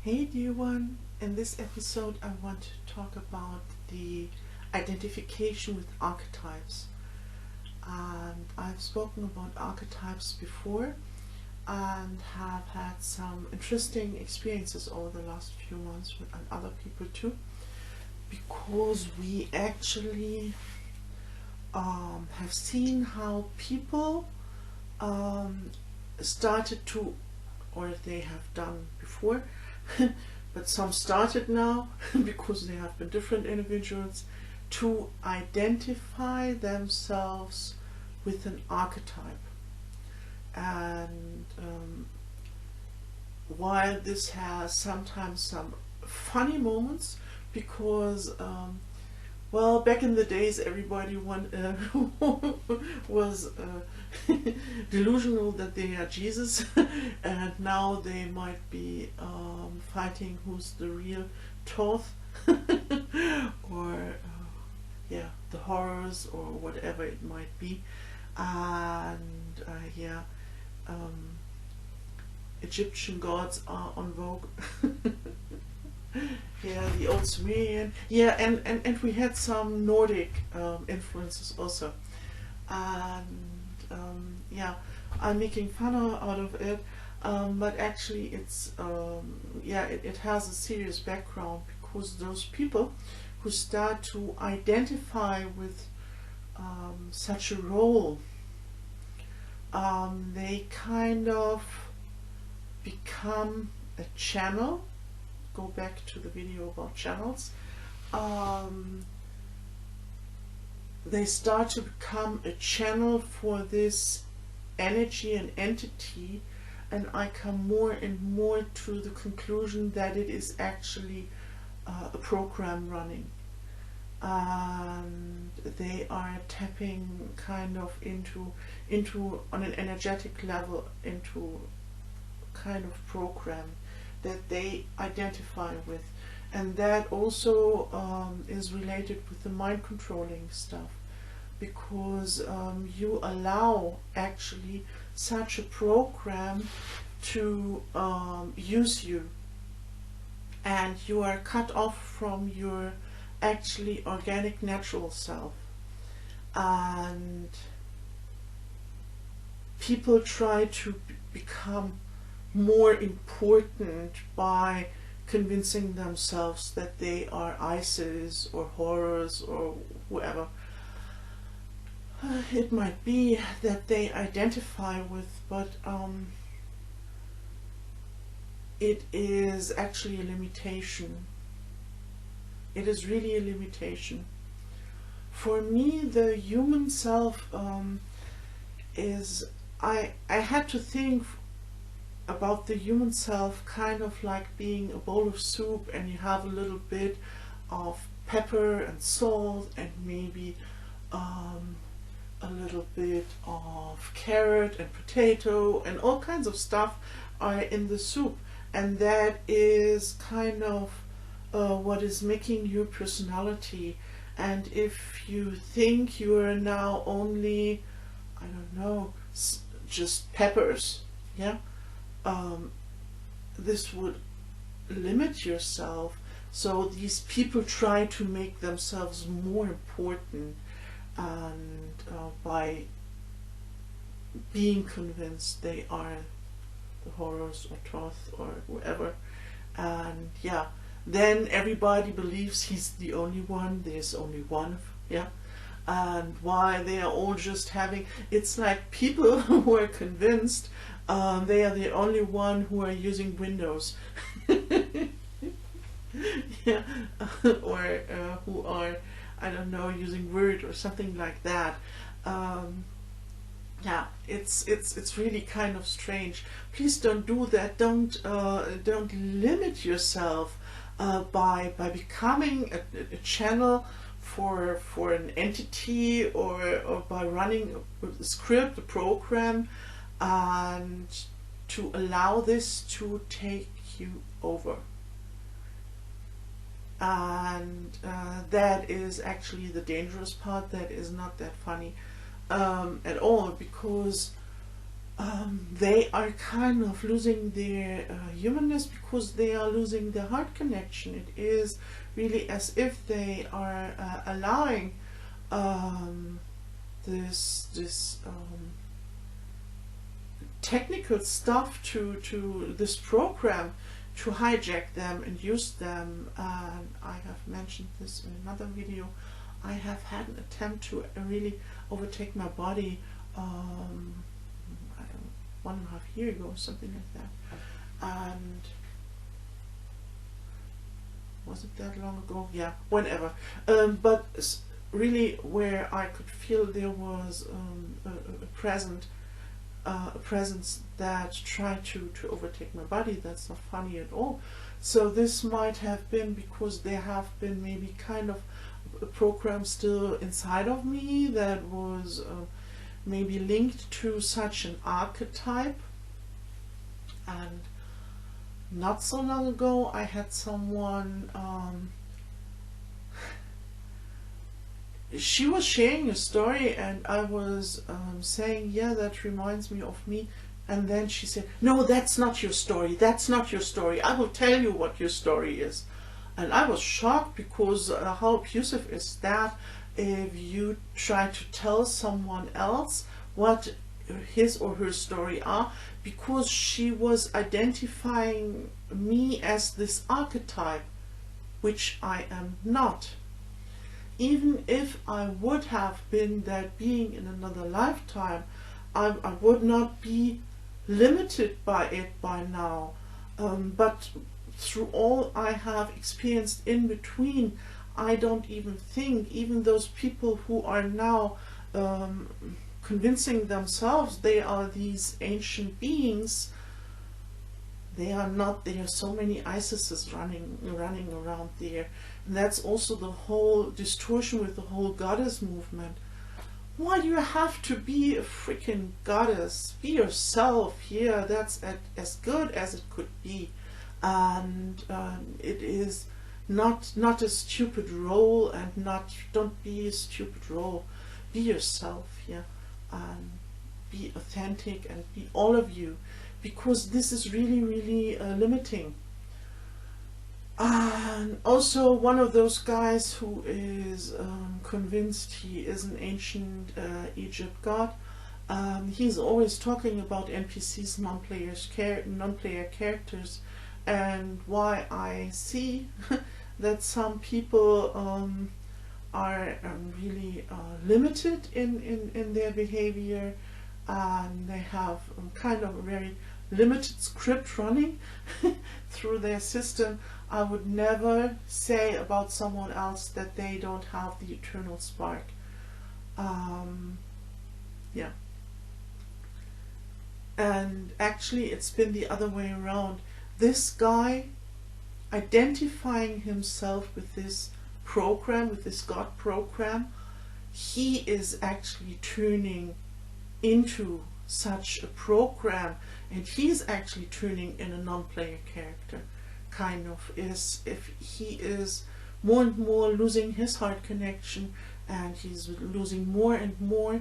Hey dear one, in this episode I want to talk about the identification with archetypes. And I've spoken about archetypes before and have had some interesting experiences over the last few months with and other people too, because we actually have seen how people started to, or they have done before, but some started now because they have been different individuals, to identify themselves with an archetype. And while this has sometimes some funny moments, because well, back in the days everybody was delusional that they are Jesus, and now they might be fighting who's the real Thoth, or yeah, the horrors or whatever it might be. And Egyptian gods are on vogue. Yeah, the old Sumerian. Yeah, and we had some Nordic influences also. And yeah, I'm making fun out of it, but actually it's it has a serious background, because those people who start to identify with such a role, they kind of become a channel. Go back to the video about channels. They start to become a channel for this energy and entity, and I come more and more to the conclusion that it is actually a program running, and they are tapping kind of into on an energetic level into kind of program that they identify with. And that also is related with the mind controlling stuff, because you allow actually such a program to use you, and you are cut off from your actually organic natural self. And people try to become more important by convincing themselves that they are Isis or Horus or whoever it might be that they identify with, but it is actually a limitation. It is really a limitation. For me, the human self is, I had to think about the human self kind of like being a bowl of soup, and you have a little bit of pepper and salt and maybe a little bit of carrot and potato and all kinds of stuff are in the soup, and that is kind of what is making your personality. And if you think you are now only, I don't know, just peppers, yeah, this would limit yourself. So these people try to make themselves more important, and by being convinced they are the Horus or Thoth or whoever, and yeah, then everybody believes he's the only one, there's only one, yeah. And why they are all just having, it's like people who are convinced they are the only one who are using Windows. Yeah, or who are, I don't know, using Word or something like that. Yeah, it's really kind of strange. Please don't do that. Don't limit yourself by becoming a channel for an entity, or by running a script, a program, and to allow this to take you over. And that is actually the dangerous part. That is not that funny at all, because they are kind of losing their humanness because they are losing their heart connection. It is really as if they are allowing this technical stuff to this program to hijack them and use them. And I have mentioned this in another video. I have had an attempt to really overtake my body 1.5 years ago, something like that. And was it that long ago? Yeah, whenever. But really, where I could feel there was a presence that tried to overtake my body. That's not funny at all. So this might have been because there have been maybe kind of a program still inside of me that was maybe linked to such an archetype. And not so long ago I had someone, she was sharing a story, and I was saying, yeah, that reminds me of me. And then she said, no, that's not your story, that's not your story, I will tell you what your story is. And I was shocked, because how abusive is that if you try to tell someone else what his or her story are, because she was identifying me as this archetype, which I am not. Even if I would have been that being in another lifetime, I would not be limited by it by now. But through all I have experienced in between, I don't even think, even those people who are now convincing themselves they are these ancient beings, they are not. There are so many Isises running around there. And that's also the whole distortion with the whole goddess movement. Why do you have to be a freaking goddess? Be yourself. Yeah, that's as good as it could be. And it is not a stupid role, and don't be a stupid role. Be yourself, yeah, and be authentic, and be all of you, because this is really, really limiting. And also, one of those guys who is convinced he is an ancient Egypt god, he's always talking about NPCs, non-player characters, and why I see that some people are really limited in their behavior, and they have kind of a very limited script running through their system. I would never say about someone else that they don't have the eternal spark. Yeah. And actually it's been the other way around. This guy identifying himself with this program, with this God program, he is actually turning into such a program, and he's actually turning in a non-player character, kind of, is if he is more and more losing his heart connection, and he's losing more and more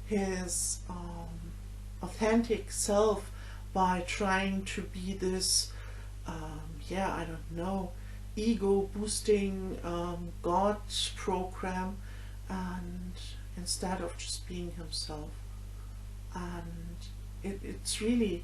his authentic self by trying to be this yeah, I don't know, ego boosting God program, and instead of just being himself. And it's really,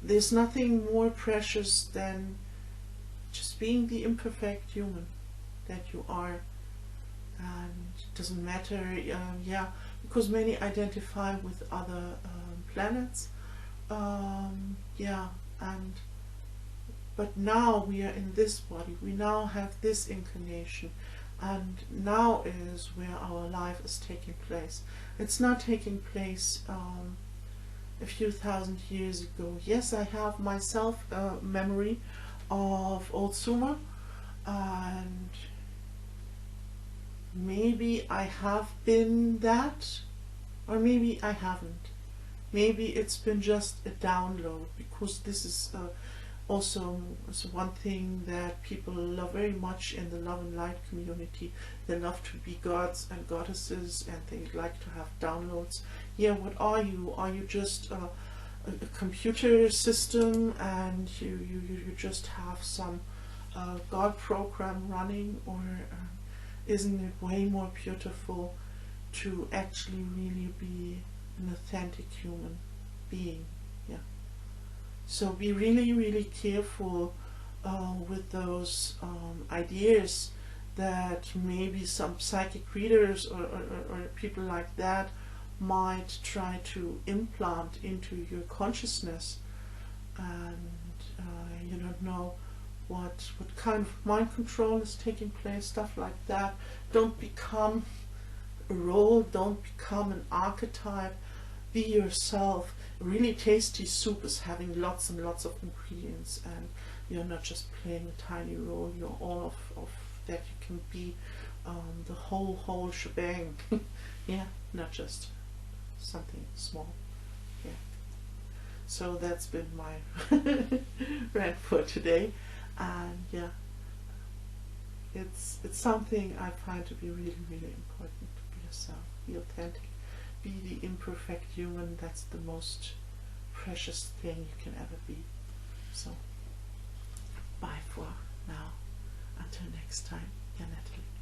there's nothing more precious than just being the imperfect human that you are. And it doesn't matter, yeah, because many identify with other planets, yeah, but now we are in this body, we now have this incarnation, and now is where our life is taking place. It's not taking place a few thousand years ago. Yes, I have myself a memory of old Sumer, and maybe I have been that, or maybe I haven't. Maybe it's been just a download, because this is also one thing that people love very much in the love and light community. They love to be gods and goddesses, and they like to have downloads. Yeah, what are you? Are you just a computer system and you just have some God program running, or isn't it way more beautiful to actually really be an authentic human being? Yeah. So be really, really careful with those ideas that maybe some psychic readers or people like that might try to implant into your consciousness, and you don't know what kind of mind control is taking place, stuff like that. Don't become a role, don't become an archetype, be yourself. Really tasty soup is having lots and lots of ingredients, and you're not just playing a tiny role, you're all of that. You can be the whole shebang. Yeah, not just something small. Yeah. So that's been my rant for today, and yeah, it's something I find to be really, really important. To be yourself, be authentic, be the imperfect human. That's the most precious thing you can ever be. So bye for now, until next time. Yeah, Natalie.